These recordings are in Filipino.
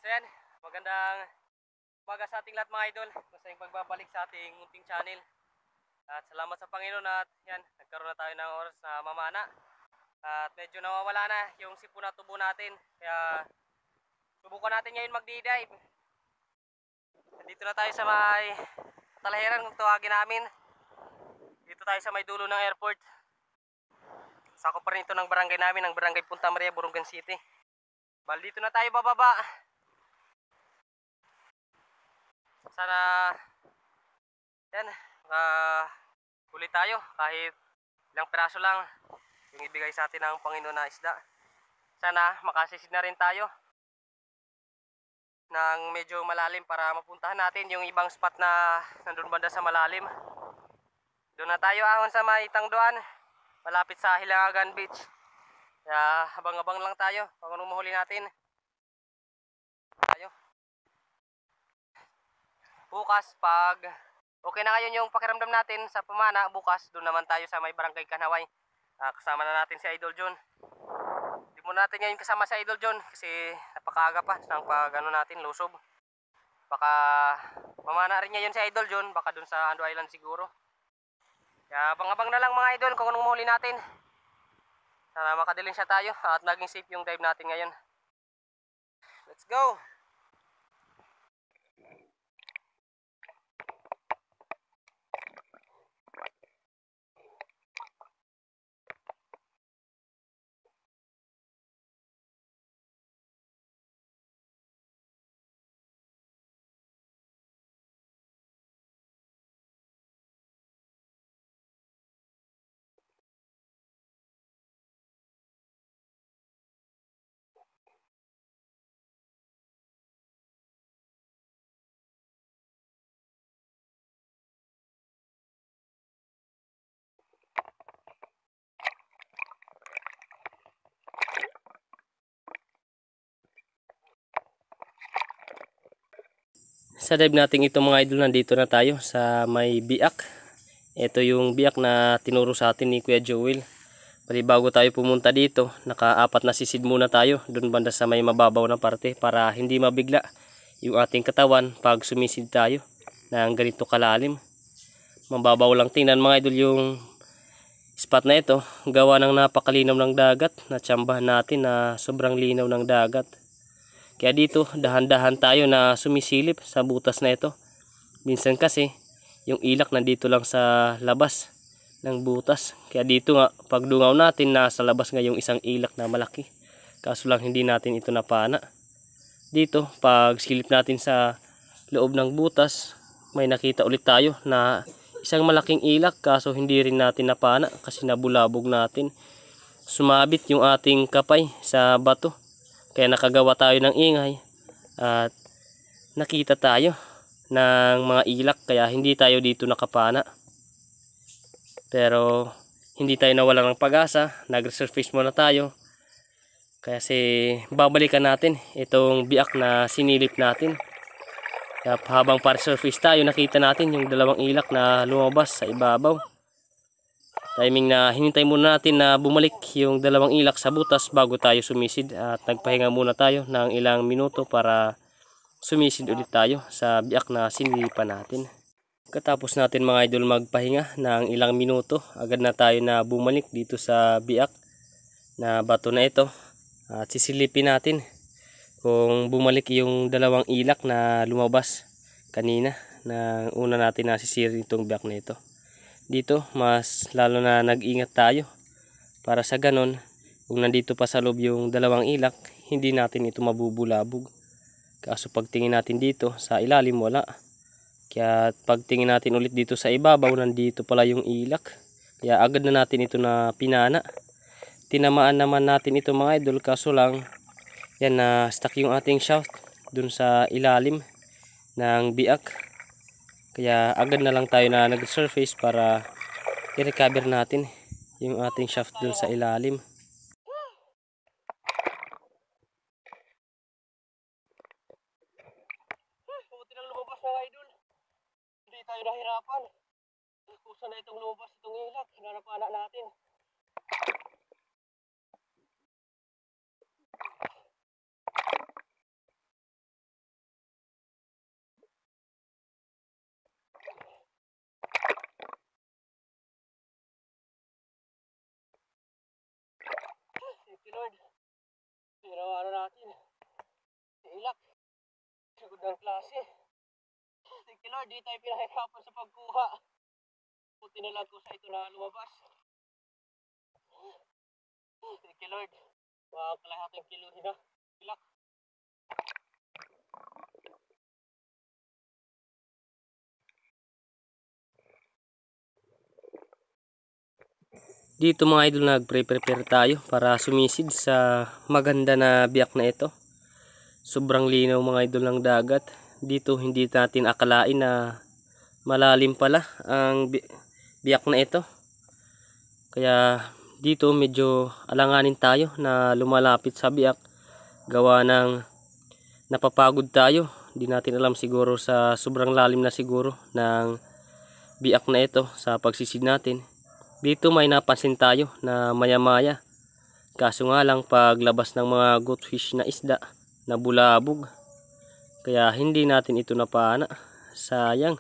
So yan, magandang umaga sa ating lahat mga idol. Masayang pagbabalik sa ating munting channel. At salamat sa Panginoon at yan, nagkaroon na tayo ng oras na mamana. At medyo nawawala na yung sipon na tubo natin. Kaya subukan natin ngayon mag-dive. Dito na tayo sa may Talahiran kung tawagin namin. Dito tayo sa may dulo ng airport. Sakop pa rin ito ng barangay namin, ng barangay Punta Maria, Borongan City. Bali dito na tayo bababa. Sana yan, huli tayo kahit ilang piraso lang yung ibigay sa atin ng Panginoon na isda. Sana makasisid na rin tayo ng medyo malalim para mapuntahan natin yung ibang spot na nandun banda sa malalim. Doon na tayo ahon sa may Tangduan, malapit sa Hilangagan Beach. Kaya habang-abang lang tayo kung anong mahuli natin. Tayo. Bukas pag okay na ngayon yung pakiramdam natin sa pamana, bukas doon naman tayo sa may barangay Kanaway. Kasama na natin si Idol John. Hindi muna natin ngayon kasama si Idol John kasi napakaaga pa ng pag natin lusob. Baka mamana rin ngayon si Idol John, baka doon sa Ando Island siguro. Kaya abang-abang na lang mga idol kung anong mahuli natin. Sana makadilin siya tayo at maging safe yung dive natin ngayon. Let's go! Sa dive natin ito mga idol, nandito na tayo sa may biak. Ito yung biak na tinuro sa atin ni Kuya Joel. Pali bago tayo pumunta dito, naka-apat na sisid muna tayo doon banda sa may mababaw na parte para hindi mabigla yung ating katawan pag sumisid tayo ng ganito kalalim. Mababaw lang tingnan mga idol yung spot na ito, gawa ng napakalinaw ng dagat. Natsambahan natin na sobrang linaw ng dagat. Kaya dito dahan-dahan tayo na sumisilip sa butas na ito. Minsan kasi yung ilak nandito lang sa labas ng butas. Kaya dito nga pagdungaw natin nasa labas nga yung isang ilak na malaki. Kaso lang hindi natin ito napana. Dito pag silip natin sa loob ng butas, may nakita ulit tayo na isang malaking ilak. Kaso hindi rin natin napana kasi nabulabog natin. Sumabit yung ating kapay sa bato. Kaya nakagawa tayo ng ingay at nakita tayo ng mga ilak, kaya hindi tayo dito nakapana. Pero hindi tayo nawala ng pag-asa, nag-resurface muna tayo. Kasi babalikan natin itong biak na sinilip natin. Kaya habang pa-resurface tayo, nakita natin yung dalawang ilak na lumabas sa ibabaw. Timing na hinintay muna natin na bumalik yung dalawang ilak sa butas bago tayo sumisid, at nagpahinga muna tayo ng ilang minuto para sumisid ulit tayo sa biak na sinilipan natin. Katapos natin mga idol magpahinga ng ilang minuto, agad na tayo na bumalik dito sa biak na bato na ito at sisilipin natin kung bumalik yung dalawang ilak na lumabas kanina na una natin nasisir itong biak na ito. Dito mas lalo na nag-ingat tayo para sa ganon kung nandito pa sa loob yung dalawang ilak, hindi natin ito mabubulabog. Kaso pagtingin natin dito sa ilalim wala. Kaya pagtingin natin ulit dito sa ibabaw, nandito pala yung ilak. Kaya agad na natin ito na pinana. tinamaan naman natin ito mga idol, kaso lang yan na stuck yung ating shaft dun sa ilalim ng biak. Kaya agad na lang tayo na nag-surface para i-recover natin yung ating shaft dun sa ilalim. Buti nang lumabas mga idol. Hindi tayo nahirapan. Kusa na itong lumabas itong ilak. Hinarapan natin. Thank you Lord. Hinawa natin. Ilak. Sigod ng klase. Thank you Lord. Di tayo pinahirapan sa pagkuha. Buti na lang kusa ito na lumabas. Thank you Lord. Wow, kalahating kilo na. Ilak. Dito mga idol, nagpre-prepare tayo para sumisid sa maganda na biyak na ito. Sobrang linaw mga idol ng dagat. Dito hindi natin akalain na malalim pala ang biyak na ito. Kaya dito medyo alanganin tayo na lumalapit sa biyak. Gawa ng napapagod tayo. Hindi natin alam siguro sa sobrang lalim na siguro ng biyak na ito sa pagsisid natin. Dito may napansin tayo na maya-maya. Kaso nga lang paglabas ng mga goldfish na isda, nabulabog. Kaya hindi natin ito napana. Sayang.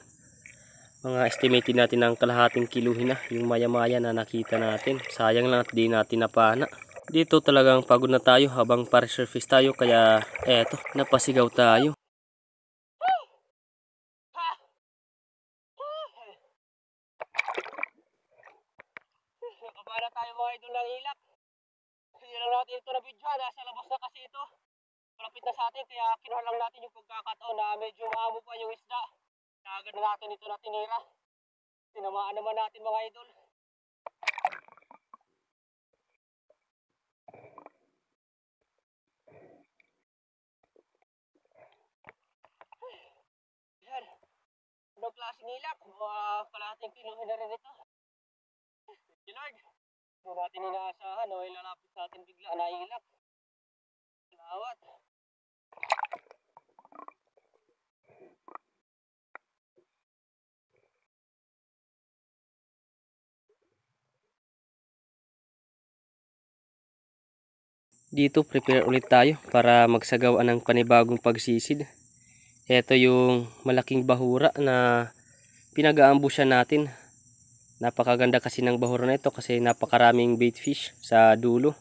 Mga estimated natin ng kalahating kiluhin na yung maya-maya na nakita natin. Sayang lang at di natin napana. Dito talagang pagod na tayo habang pa-resurface tayo. Kaya eto, napasigaw tayo. Para tayo mga idol ng ilak. Hindi lang natin ito na video. Nasa labas na kasi ito. Malapit na sa atin. Kaya kinuha lang natin yung pagkakataon na medyo maamo pa yung isda. Kagad na natin ito na tinira. Tinamaan naman natin mga idol. Yan. Anong klaseng ilak? Kalahating kiluhin na rin ito. Thank you Lord. Hindi natin inaasahan o ilalapit sa atin bigla na ilak. Salawat. Dito prepare ulit tayo para magsagawa ng panibagong pagsisid. Ito yung malaking bahura na pinag-aambushan natin. Napakaganda kasi ng bahura na ito kasi napakaraming bait fish sa dulo.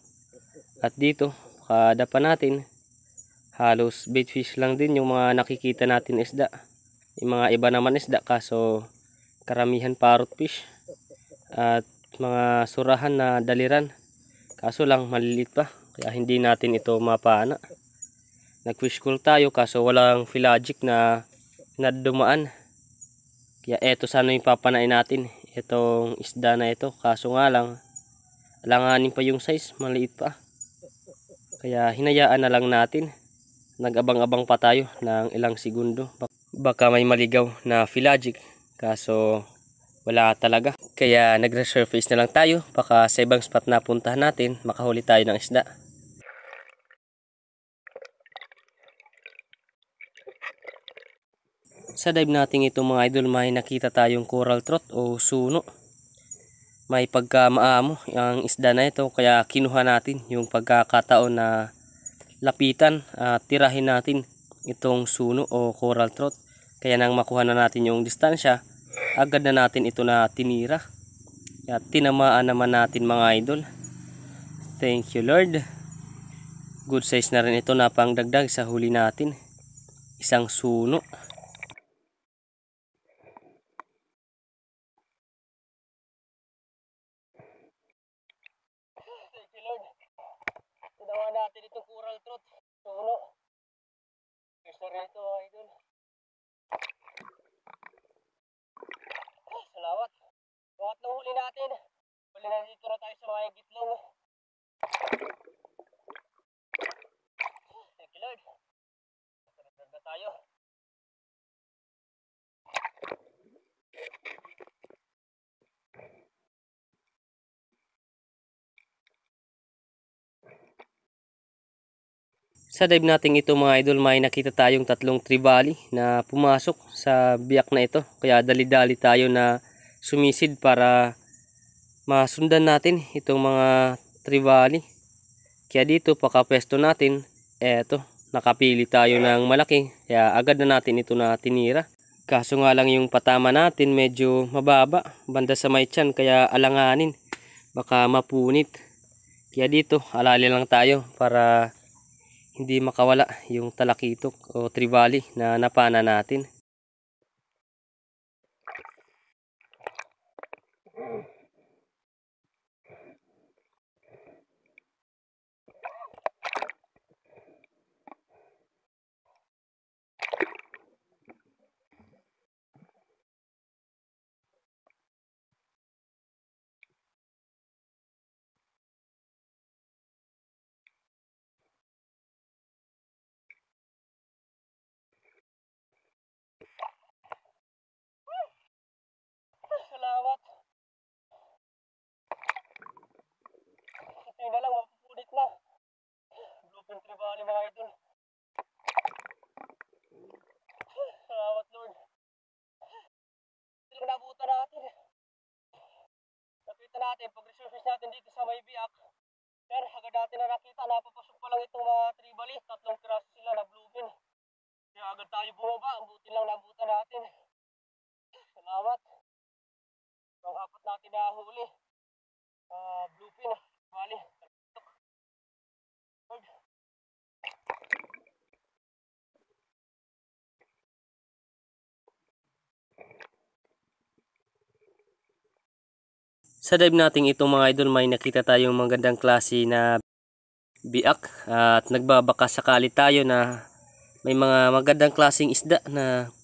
At dito, kada pa natin, halos bait fish lang din yung mga nakikita natin isda. Yung mga iba naman isda kaso karamihan parrot fish. At mga surahan na daliran. Kaso lang maliliit pa. Kaya hindi natin ito mapana. Nag-fish call tayo kaso walang pelagic na dumaan. Kaya eto sana yung papanain natin. Itong isda na ito. Kaso nga lang, alanganin pa yung size. Maliit pa. Kaya hinayaan na lang natin. Nag-abang-abang pa tayo ng ilang segundo. Baka may maligaw na pelagic. Kaso wala talaga. Kaya nag-resurface na lang tayo. Baka sa ibang spot na puntahan natin, makahuli tayo ng isda. Sa dive natin ito mga idol, may nakita tayong coral trout o suno. May pagkamaamo ang isda na ito, kaya kinuha natin yung pagkakataon na lapitan at tirahin natin itong suno o coral trout. Kaya nang makuha na natin yung distansya, agad na natin ito na tinira. At tinamaan naman natin mga idol. Thank you Lord. Good size na rin ito na pangdagdag sa huli natin. Isang suno. Thank you Lord. Tinawa natin itong coral trout. Suno. Gusto rin ito mga idol. Salamat. Pangatlong huli natin. Huli na dito na tayo sa mga gitlong. Thank you Lord. Sunod na tayo. Sa dive natin ito mga idol, may nakita tayong tatlong trevally na pumasok sa biyak na ito. Kaya dali-dali tayo na sumisid para masundan natin itong mga trevally. Kaya dito pakapwesto natin, eto, nakapili tayo ng malaki. Kaya agad na natin ito na tinira. Kaso nga lang yung patama natin medyo mababa, banda sa may tiyan, kaya alanganin. Baka mapunit. Kaya dito, alali lang tayo para hindi makawala yung talakitok o trevally na napana natin. Salamat. Ito na lang, mapupunit na. Bluefin trevally mga idol. Salamat Lord. Ito lang nabutan natin. Nakita natin, pag-resurface natin dito sa may biak. Pero agad natin na nakita, napapasok pa lang itong mga trevally. Tatlong piraso sila na bluefin. Kaya agad tayo bumaba, ang buti lang nabutan natin. Salamat. Ang apat natin na huli. Bluefin, trevally. Lord. Sa dive natin itong mga idol, may nakita tayong magandang klase na biak at nagbabaka sakali tayo na may mga magandang klaseng isda na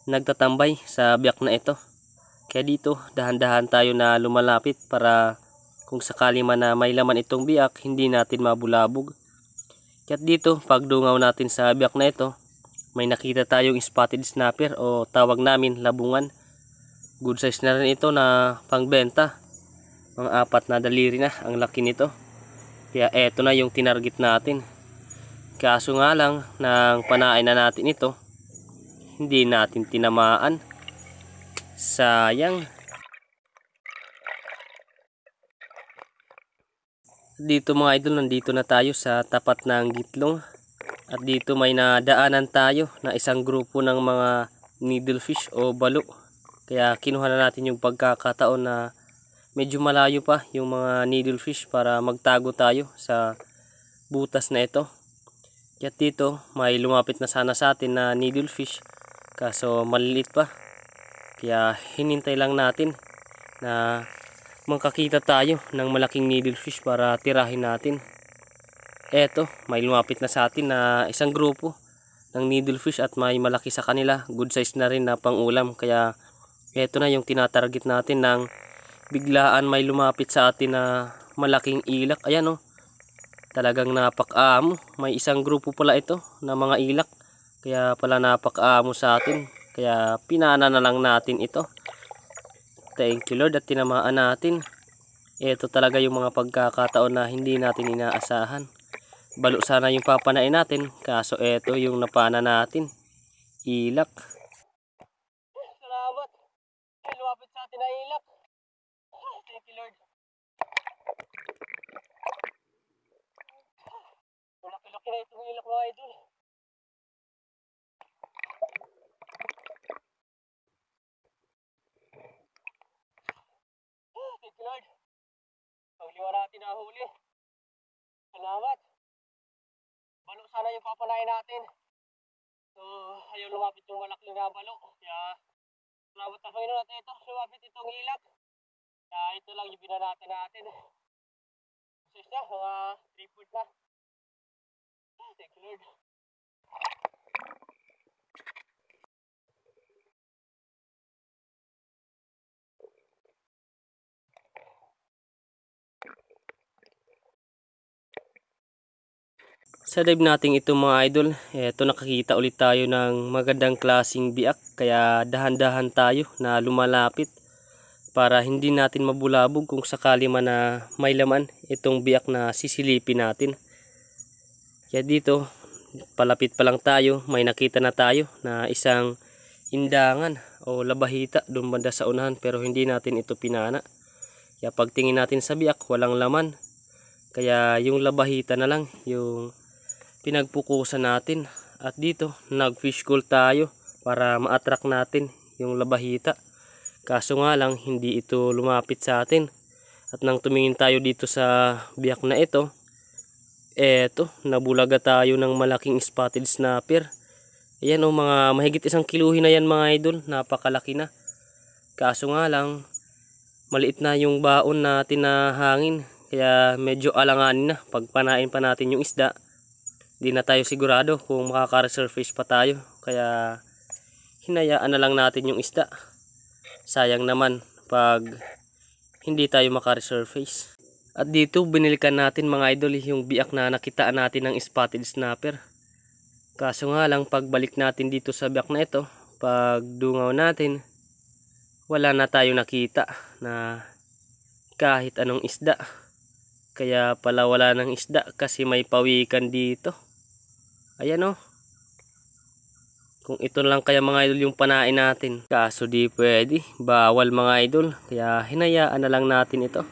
nagtatambay sa biak na ito. Kaya dito dahan-dahan tayo na lumalapit para kung sakali man na may laman itong biak, hindi natin mabulabog. Kaya dito pagdungaw natin sa biak na ito, may nakita tayong spotted snapper o tawag namin labungan. Good size na rin ito na pangbenta. Mga 4 na daliri na ang laki nito. Kaya eto na yung tinarget natin. Kaso nga lang, nang panain na natin ito, hindi natin tinamaan. Sayang. Dito mga idol, nandito na tayo sa tapat ng Gitlong. At dito may nadaanan tayo na isang grupo ng mga needlefish o balo. Kaya kinuha na natin yung pagkakataon na medyo malayo pa yung mga needlefish para magtago tayo sa butas na ito. Kaya dito may lumapit na sana sa atin na needlefish, kaso maliliit pa. Kaya hinintay lang natin na makakita tayo ng malaking needlefish para tirahin natin. Eto, may lumapit na sa atin na isang grupo ng needlefish at may malaki sa kanila. Good size na rin na pang ulam. Kaya eto na yung tinatarget natin ng biglaan may lumapit sa atin na malaking ilak. Ayan o, talagang napakaamo. May isang grupo pala ito na mga ilak. Kaya pala napakaamo sa atin. Kaya pinana na lang natin ito. Thank you Lord at tinamaan natin. Ito talaga yung mga pagkakataon na hindi natin inaasahan. Balo sana yung papanain natin, kaso ito yung napana natin. Ilak. Salamat. Lumapit sa atin na ilak. Thank you Lord. Laki-laki na itong ilak mga idol. Thank you Lord. Pangliwa natin na huli. Salamat. Balo sana yung papanain natin. So, ayaw lumapit yung malaki na balo. Kaya, salamat na Panginoon natin ito. Lumapit itong ilak. Kaya ito lang yung binanatan natin. Sis na, mga 3 foot na. Thank you Lord. Sa dive nating ito mga idol, eto nakakita ulit tayo ng magandang klaseng biak, kaya dahan-dahan tayo na lumalapit para hindi natin mabulabog kung sakali man na may laman itong biak na sisilipin natin. Kaya dito, palapit pa lang tayo, may nakita na tayo na isang indangan o labahita doon banda sa unahan, pero hindi natin ito pinana. Kaya pagtingin natin sa biak, walang laman. Kaya yung labahita na lang yung pinagpukusan natin. At dito, nag-fish call tayo para ma-attract natin yung labahita. Kaso nga lang, hindi ito lumapit sa atin. At nang tumingin tayo dito sa biak na ito, eto, nabulaga tayo ng malaking spotted snapper. Ayan o, mga mahigit 1 kiluhin na yan mga idol, napakalaki na. Kaso nga lang, maliit na yung baon natin na hangin. Kaya medyo alanganin na, pagpanain pa natin yung isda. Di na tayo sigurado kung makaka-resurface pa tayo. Kaya hinayaan na lang natin yung isda. Sayang naman pag hindi tayo maka-resurface. At dito binilikan natin mga idol yung biak na nakitaan natin ng spotted snapper. Kaso nga lang pagbalik natin dito sa biak na ito, pag dungaw natin, wala na tayo nakita na kahit anong isda. Kaya pala wala ng isda kasi may pawikan dito. Ayan o. Kung ito lang kaya mga idol yung panain natin. Kaso di pwede. Bawal mga idol. Kaya hinayaan na lang natin ito.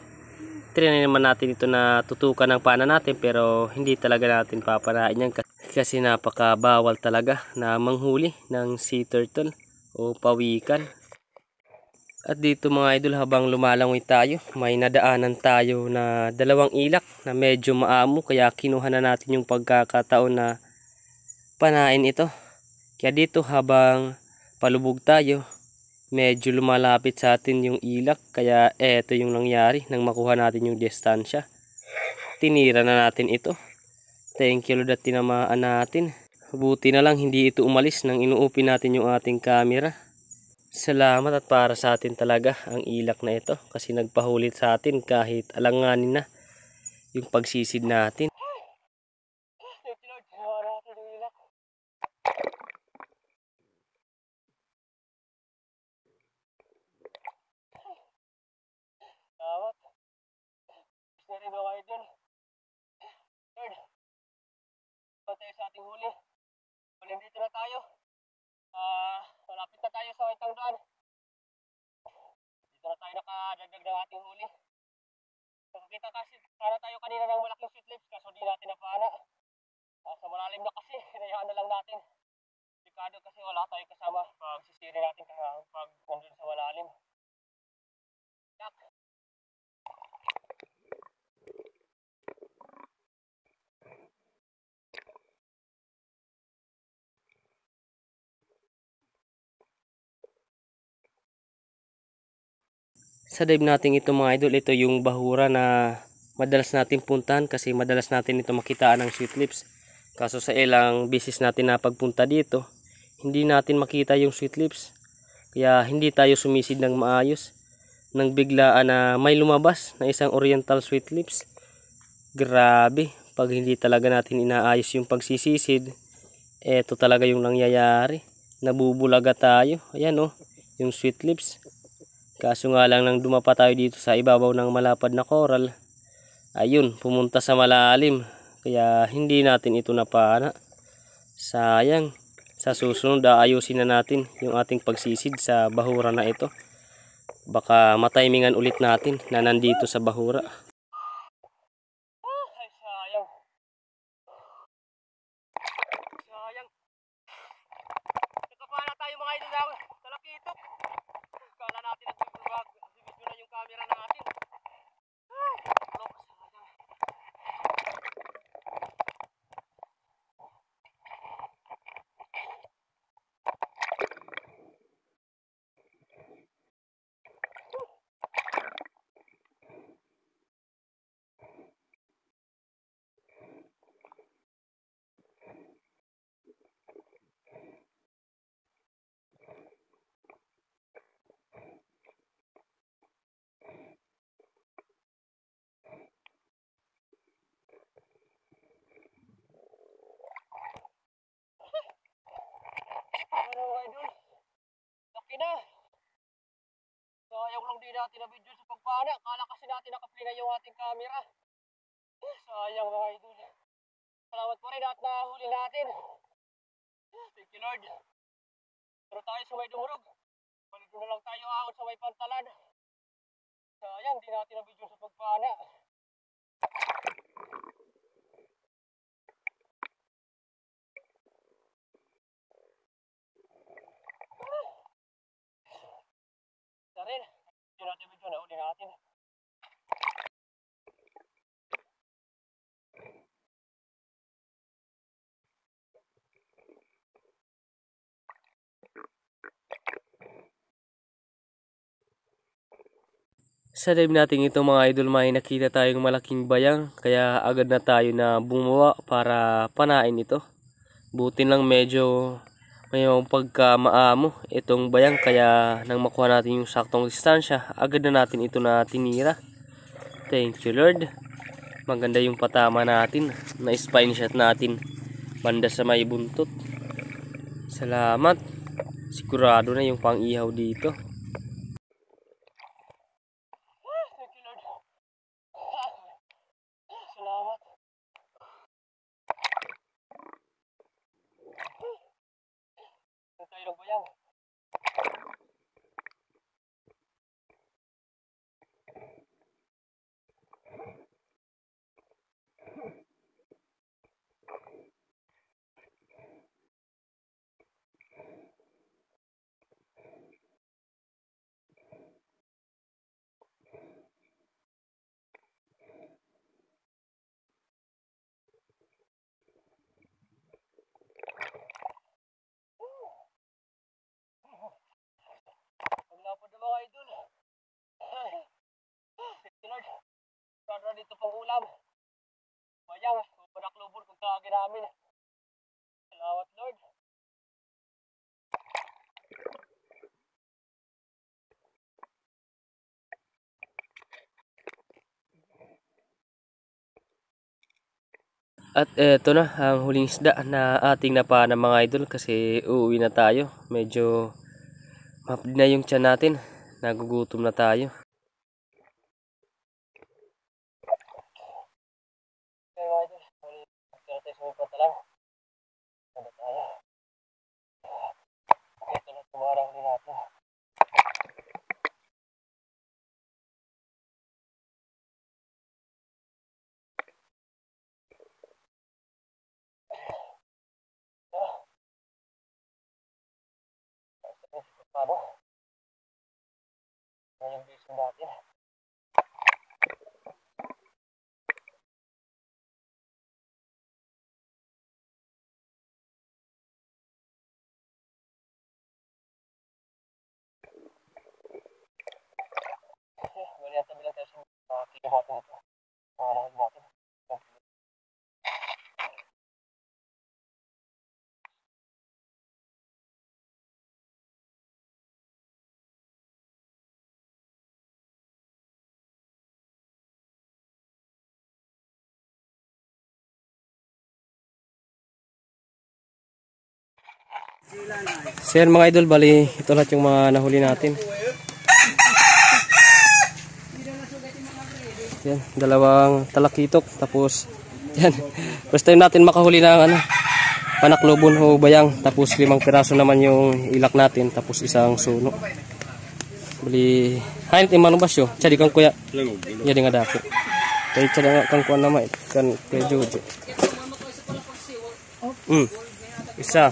Trinay naman natin ito na tutukan ng pana natin. Pero hindi talaga natin papanain yan. Kasi napaka bawal talaga na manghuli ng sea turtle o pawikan. At dito mga idol, habang lumalangoy tayo, may nadaanan tayo na 2 ilak na medyo maamo. Kaya kinuha na natin yung pagkakataon na panain ito. Kaya dito habang palubog tayo, medyo lumalapit sa atin yung ilak. Kaya eto yung nangyari nang makuha natin yung distansya. Tinira na natin ito. Thank you Lord at tinamaan natin. Buti na lang hindi ito umalis nang inuupin natin yung ating camera. Salamat at para sa atin talaga ang ilak na ito. Kasi nagpahulit sa atin kahit alanganin na yung pagsisid natin. Salamat. Gusto rin ako kayo dun. Lord, tayo sa ating huli. Ulim dito na tayo. Malapit na tayo sa itang daan. Dito na tayo nakadagdag ng ating huli. Nakakita kasi sana tayo kanina ng malaking sweet lips kaso di natin napana. Sa malalim na kasi, hinayaan na lang natin. Delikado kasi wala tayo kasama pag sisiri natin pag nandun sa malalim. Yak! Sa dive natin ito mga idol, ito yung bahura na madalas natin puntahan kasi madalas natin ito makitaan ng sweet lips. Kaso sa ilang bisis natin na pagpunta dito, hindi natin makita yung sweet lips. Kaya hindi tayo sumisid ng maayos. Nang biglaan na may lumabas na isang oriental sweet lips. Grabe, pag hindi talaga natin inaayos yung pagsisisid, eto talaga yung nangyayari. Nabubulaga tayo. Ayan oh, yung sweet lips. Kaso nga lang nang dumapa tayo dito sa ibabaw ng malapad na coral, ayun, pumunta sa malalim. Kaya hindi natin ito napana. Sayang. Sa susunod, ayusin na natin yung ating pagsisid sa bahura na ito. Baka matimingan ulit natin na nandito sa bahura. Ay, sayang. Sayang. Nakapana tayo mga idol na talakitok. Kala natin nagbibidyo na yung camera natin. Ay, dalawang di natin na video sa pagpana. Akala kasi natin naka-play na yung ating camera. Sayang mga idol. Salamat po rin at nahuli natin. Thank you Lord. Pero tayo sa may dumurog. Balik na lang tayo ahon sa may pantalan. Sayang, di natin na video sa pagpana. Rin, di natin video na uli natin. Sa dive natin ito mga idol, may nakita tayong malaking bayang, kaya agad na tayo na bumuwa para panain ito. Buti lang medyo may pagkamaamo itong bayang, kaya nang makuha natin yung saktong distansya, agad na natin ito na tinira. Thank you Lord. Maganda yung patama natin, na spine shot natin banda sa may buntot. Salamat. Sigurado na yung pang-ihaw dito. Salamat. Ang tayo ng bayang. Paglapod ng mga idol. Lord, para dito pang ulam. Bayang, panaklubon kung tawagin namin. Salamat Lord. At eto na ang huling isda na ating napana mga idol, kasi uuwi na tayo. Medyo mapdi na yung tiyan natin. Nagugutom na tayo. Okay mga idol, magkira tayo sa mga pantalan. Ano tayo? Ito na tumarang din natin. Paano? Ngayong biso natin. Bali ang tabi lang tayo sa kilo natin ito. Pangarangin natin. So yan mga idol, bali ito lahat yung mga nahuli natin. Yan, dalawang talakitok, tapos yan, first time natin makahuli ng panaklubon o bayang, tapos 5 piraso naman yung ilak natin, tapos isang suno. Bali hain ti manubas yo, cadi kang kuya. Jadi nga dako. Kay cadi nga kang kuan nama kan kay Jojo. Isa.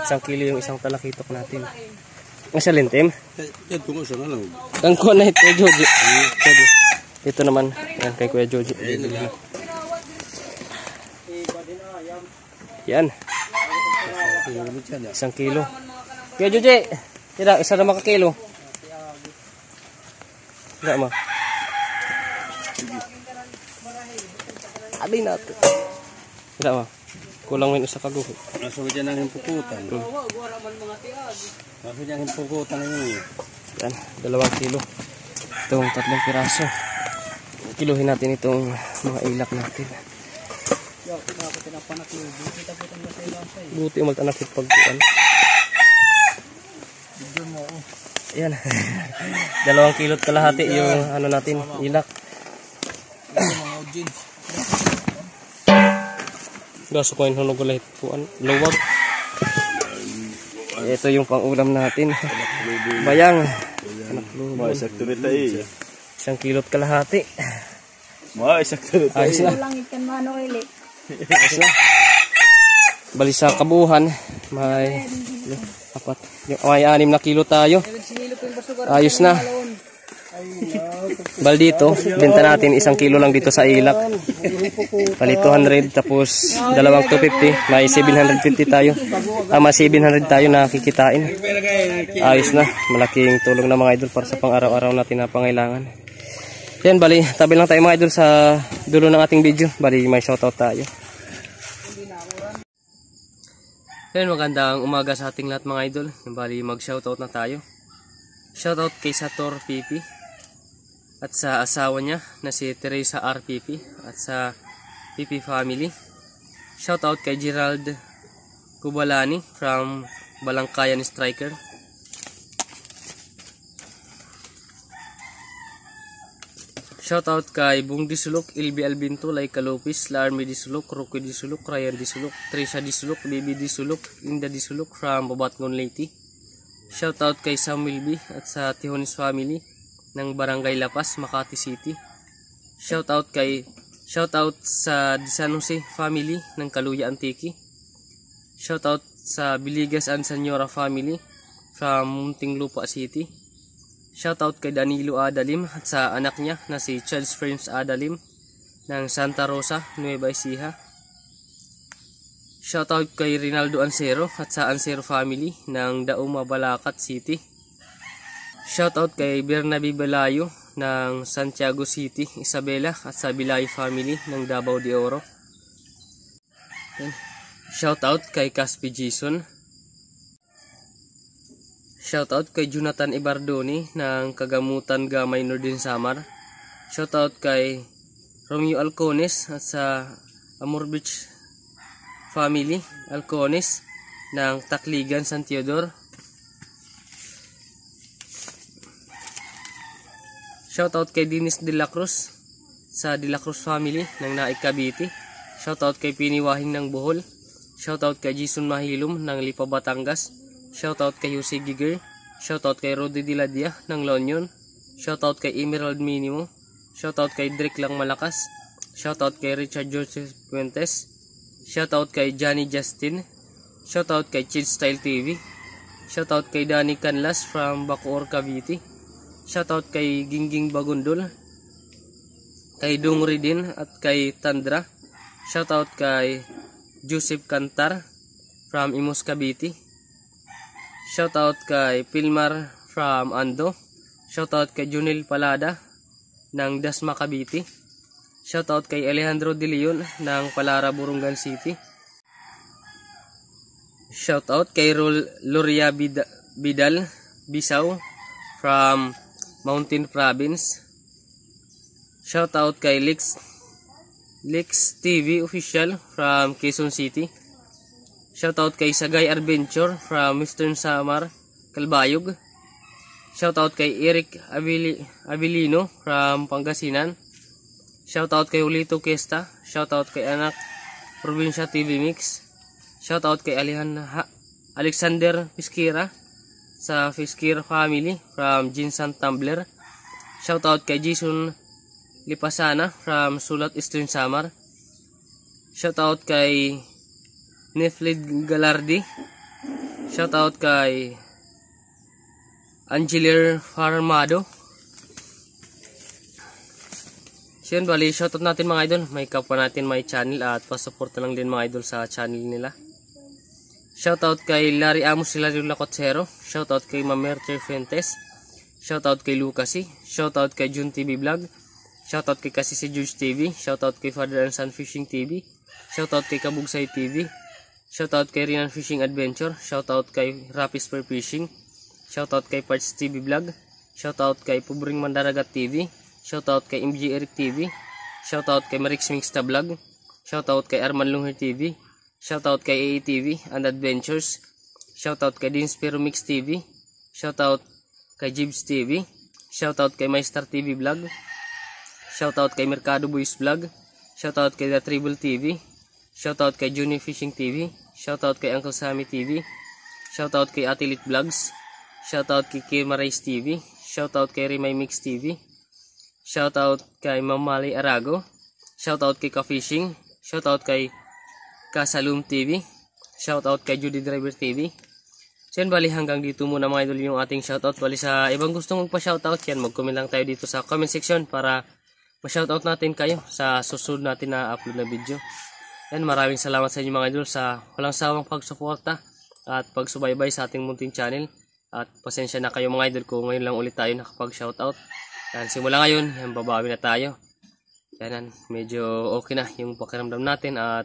1 kilo yung isang talakitok natin. Ang sa lintem? Ang kuha na ito, Jojo. Ito naman, yan kay Kuya Jojo. Yan. 1 kilo. Kuya Jojo, tidak, isa na makakilo. Tidak ma. Adi natin. Tidak ma. Kulang mo sa kaguhit. Naso dyan ang himpukutan. Naso dyan ang himpukutan ninyo. Yan, 2 kilo. Itong 3 piraso. Kiluhin natin itong mga ilak natin. Buti magtanakit pagkuhan. Ayan. 2 kilot kalahati yung ano natin, ilak. Gaso ko yung hunog ulit puan. Luwag. Ito yung pang-ulam natin. Bayang. Sakto rin tayo. 1 kilot kalahati. Sakto rin tayo. Ayos na. Lang ikan mano ili. Ayos na. Bali sa kabuuhan, may 6 na kilo tayo. Ayos na. Bali dito, benta natin 1 kilo lang dito sa ilak. Bali 200 tapos 250, may 750 tayo. May 700 tayo na kikitain. Ayos na, malaking tulong na mga idol para sa pang-araw-araw natin na pangailangan. Yan, bali tabi lang tayo mga idol sa dulo ng ating video. Bali may shoutout tayo. Yan, magandang umaga sa ating lahat mga idol. Bali mag-shoutout na tayo. Shoutout kay Sator PP at sa asawa niya na si Teresa RPP at sa PP family. Shoutout kay Gerald Kubalani from Balangkayan Striker. Shoutout kay Bung Disulok, Ilbi Albinto, Laika Lopez, Larmy Disulok, Rocky Disulok, Ryan Disulok, Trisha Disulok, Baby Disulok, Inda Disulok from Babatngon Leyte. Shoutout kay Samuel B at sa Tihonis family ng Barangay Lapas, Makati City. Shoutout sa San Jose family ng Kaluya Antique. Shoutout sa Biligas and Senyora family from Muntinlupa City. Shoutout kay Danilo Adalim at sa anak niya na si Charles Friends Adalim ng Santa Rosa, Nueva Ecija. Shoutout kay Rinaldo Ansero at sa Ansero family ng Dauma, Balacat City. Shoutout kay Bernabe Balayo ng Santiago City, Isabela at sa Bilay family ng Davao de Oro. Shoutout kay Caspi Jason. Shoutout kay Jonathan Ibardoni ng Kagamutan Gamay Northern Samar. Shoutout kay Romeo Alcones at sa Amor Beach family Alcones ng Takligan, San Teodoro. Shoutout kay Dennis De La Cruz sa De La Cruz family ng Naik Cavite. Shoutout kay Piniwahing ng Bohol. Shoutout kay Jason Mahilom ng Lipa, Batangas. Shoutout kay Jose Giger. Shoutout kay Rodi Diladia ng La Union. Shoutout kay Emerald Minimo. Shoutout kay Drake Lang Malakas. Shoutout kay Richard Joseph Puentes. Shoutout kay Johnny Justin. Shoutout kay Chill Style TV. Shoutout kay Danny Canlas from Bacoor, Cavite. Shoutout kay Gingging Bagundol. Kay Dungri din at kay Tandra. Shoutout kay Joseph Cantar from Imus, Cavite. Shoutout kay Pilmar from Ando. Shoutout kay Junil Palada ng Dasma, Cavite. Shoutout kay Alejandro De Leon ng Palara, Burungan City. Shoutout kay Loria Bidal Bisaw from Mountain Province. Shoutout kay Lex TV Official from Quezon City. Shoutout kay Sagay Adventure from Western Samar, Calbayog. Shoutout kay Eric Avilino from Pangasinan. Shoutout kay Ulito Kesta. Shoutout kay Anak Probinsya TV Mix. Shoutout kay Alexander Fiskira sa Fiskira family from Jinsan Tumbler. Shoutout kay Jason Lipasana from Sulat, Eastern Samar. Shoutout kay Neflid Galardi. Shoutout kay Angelier Farmado. So yun, bali shoutout natin mga idol. May kapwa natin may channel at pasuporta lang din mga idol sa channel nila. Shoutout kay Larry Amos Hilario Lacotsero. Shoutout kay Mamerter Fuentes. Shoutout kay Lucasi. Shoutout kay Jun TV Vlog. Shoutout kay Kasisi George TV. Shoutout kay Father and Son Fishing TV. Shoutout kay Kabugsay TV. Shoutout kay Rinan Fishing Adventure. Shoutout kay Rapis Per Fishing. Shoutout kay Parts TV Vlog. Shoutout kay Pubring Mandaragat TV. Shoutout kay MG Eric TV. Shoutout kay Marix Mixta Vlog. Shoutout kay Arman Lungher TV. Shoutout kay AATV and Adventures. Shoutout kay Dinspero Mix TV. Shoutout kay Jibs TV. Shoutout kay Maestar TV Vlog. Shoutout kay Mercado Boys Vlog. Shoutout kay The Tribal TV. Shoutout kay Juni Fishing TV. Shoutout kay Uncle Sammy TV. Shoutout kay Atilit Vlogs. Shoutout kay Kimarais TV. Shoutout kay Remay Mix TV. Shoutout kay Mamali Arago. Shoutout kay Ka-Fishing. Shoutout kay Kasalum TV. Shoutout kay Judy Driver TV. So yan, bali hanggang dito muna mga idol yung ating shoutout. Bali sa ibang gustong magpa-shoutout yan, mag-comment lang tayo dito sa comment section para ma-shoutout natin kayo sa susunod natin na upload na video. Yan, maraming salamat sa inyo mga idol sa walang sawang pagsuporta at pagsubaybay sa ating munting channel. At pasensya na kayo mga idol kung ngayon lang ulit tayo nakapag-shoutout. Yan, simula ngayon, yan, babawi na tayo. Yan, medyo okay na yung pakiramdam natin at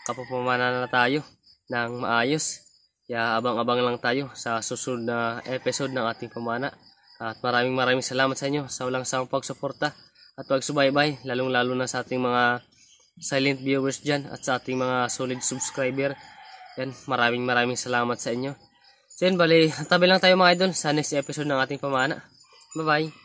kapapamana na tayo ng maayos. Kaya abang-abang lang tayo sa susunod na episode ng ating pamana. At maraming salamat sa inyo sa walang sawang pagsuporta at pagsubaybay, lalong-lalo na sa ating mga silent viewers dyan at sa ating mga solid subscriber. Yan, maraming salamat sa inyo. So yan, bali, tabi lang tayo mga idol sa next episode ng ating pamana. Bye bye!